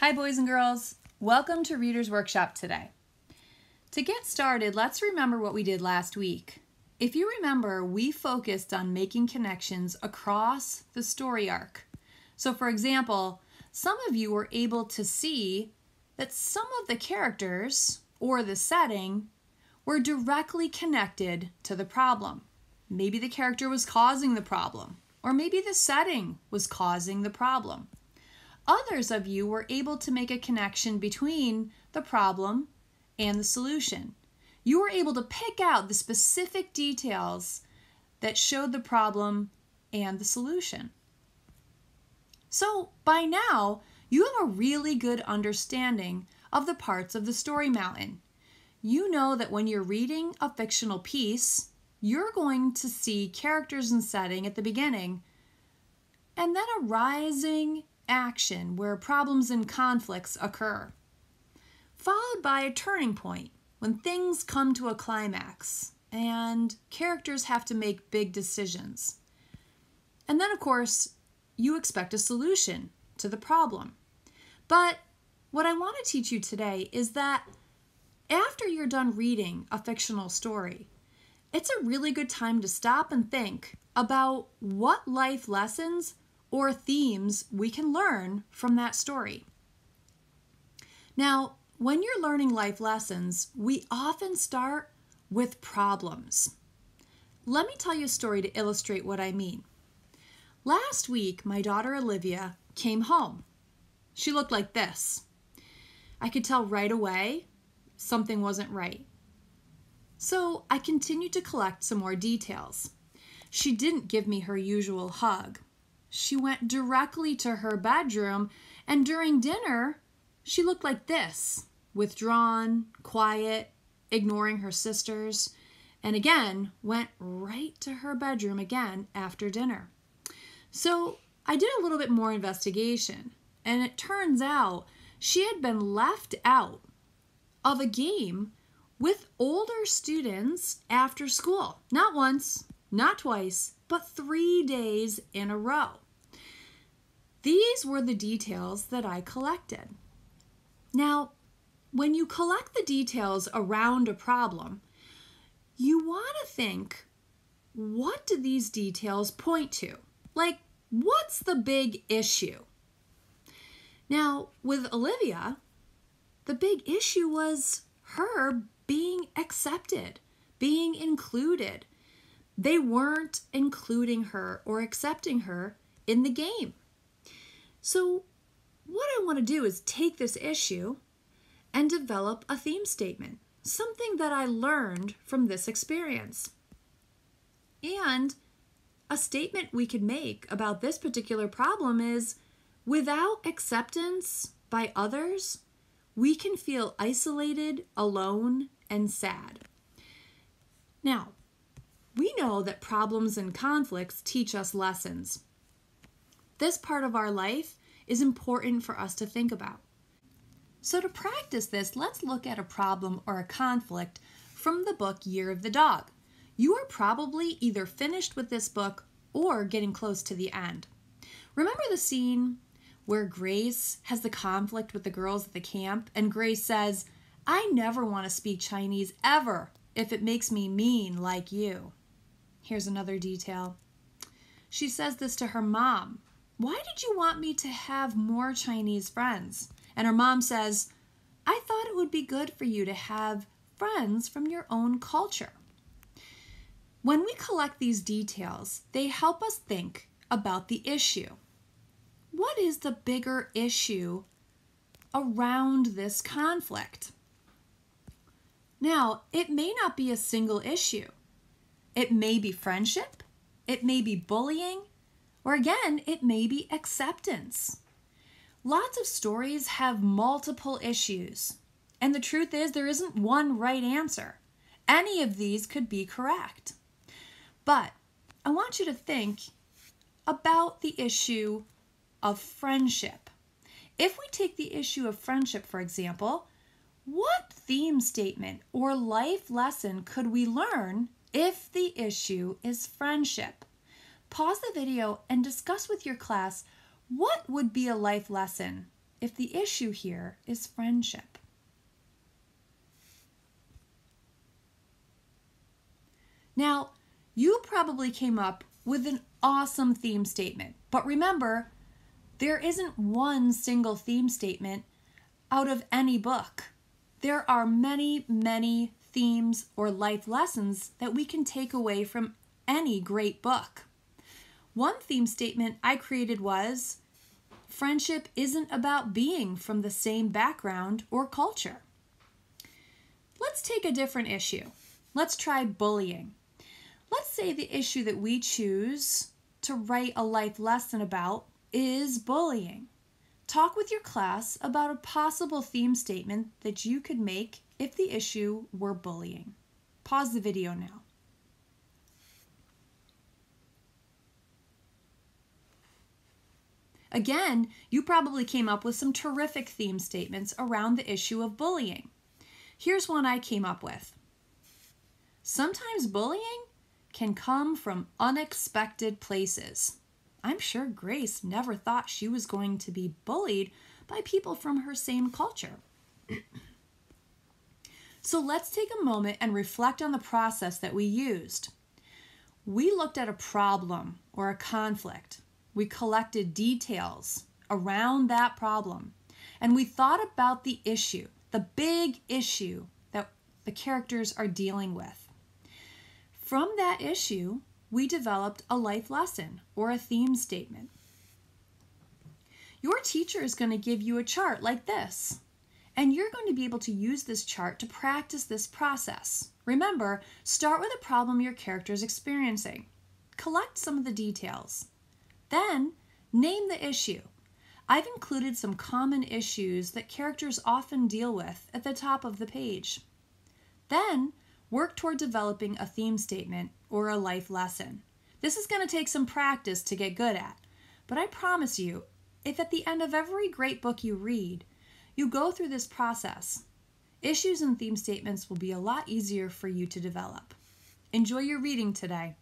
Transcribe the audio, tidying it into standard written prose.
Hi boys and girls, welcome to Reader's Workshop today. To get started, let's remember what we did last week. If you remember, we focused on making connections across the story arc. So for example, some of you were able to see that some of the characters or the setting were directly connected to the problem. Maybe the character was causing the problem, or maybe the setting was causing the problem. Others of you were able to make a connection between the problem and the solution. You were able to pick out the specific details that showed the problem and the solution. So by now, you have a really good understanding of the parts of the story mountain. You know that when you're reading a fictional piece, you're going to see characters and setting at the beginning, and then a rising action where problems and conflicts occur, followed by a turning point when things come to a climax and characters have to make big decisions. And then, of course, you expect a solution to the problem. But what I want to teach you today is that after you're done reading a fictional story, it's a really good time to stop and think about what life lessons or themes we can learn from that story. Now, when you're learning life lessons, we often start with problems. Let me tell you a story to illustrate what I mean. Last week, my daughter Olivia came home. She looked like this. I could tell right away something wasn't right. So I continued to collect some more details. She didn't give me her usual hug. She went directly to her bedroom, and during dinner, she looked like this, withdrawn, quiet, ignoring her sisters, and again, went right to her bedroom again after dinner. So I did a little bit more investigation, and it turns out she had been left out of a game with older students after school. Not once, not twice, but 3 days in a row. These were the details that I collected. Now, when you collect the details around a problem, you want to think, what do these details point to? Like, what's the big issue? Now, with Olivia, the big issue was her being accepted, being included. They weren't including her or accepting her in the game. So what I want to do is take this issue and develop a theme statement, something that I learned from this experience. And a statement we could make about this particular problem is, without acceptance by others, we can feel isolated, alone, and sad. Now, we know that problems and conflicts teach us lessons. This part of our life is important for us to think about. So to practice this, let's look at a problem or a conflict from the book Year of the Dog. You are probably either finished with this book or getting close to the end. Remember the scene where Grace has the conflict with the girls at the camp, and Grace says, "I never want to speak Chinese ever if it makes me mean like you." Here's another detail. She says this to her mom. "Why did you want me to have more Chinese friends?" And her mom says, "I thought it would be good for you to have friends from your own culture." When we collect these details, they help us think about the issue. What is the bigger issue around this conflict? Now, it may not be a single issue. It may be friendship, it may be bullying, or again, it may be acceptance. Lots of stories have multiple issues, and the truth is there isn't one right answer. Any of these could be correct. But I want you to think about the issue of friendship. If we take the issue of friendship, for example, what theme statement or life lesson could we learn if the issue is friendship? Pause the video and discuss with your class what would be a life lesson if the issue here is friendship. Now, you probably came up with an awesome theme statement, but remember, there isn't one single theme statement out of any book. There are many, many themes or life lessons that we can take away from any great book. One theme statement I created was, friendship isn't about being from the same background or culture. Let's take a different issue. Let's try bullying. Let's say the issue that we choose to write a life lesson about is bullying. Talk with your class about a possible theme statement that you could make if the issue were bullying. Pause the video now. Again, you probably came up with some terrific theme statements around the issue of bullying. Here's one I came up with. Sometimes bullying can come from unexpected places. I'm sure Grace never thought she was going to be bullied by people from her same culture. So let's take a moment and reflect on the process that we used. We looked at a problem or a conflict. We collected details around that problem, and we thought about the issue, the big issue that the characters are dealing with. From that issue, we developed a life lesson or a theme statement. Your teacher is going to give you a chart like this, and you're going to be able to use this chart to practice this process. Remember, start with a problem your character is experiencing. Collect some of the details. Then, name the issue. I've included some common issues that characters often deal with at the top of the page. Then, work toward developing a theme statement or a life lesson. This is going to take some practice to get good at, but I promise you, if at the end of every great book you read, you go through this process, issues and theme statements will be a lot easier for you to develop. Enjoy your reading today.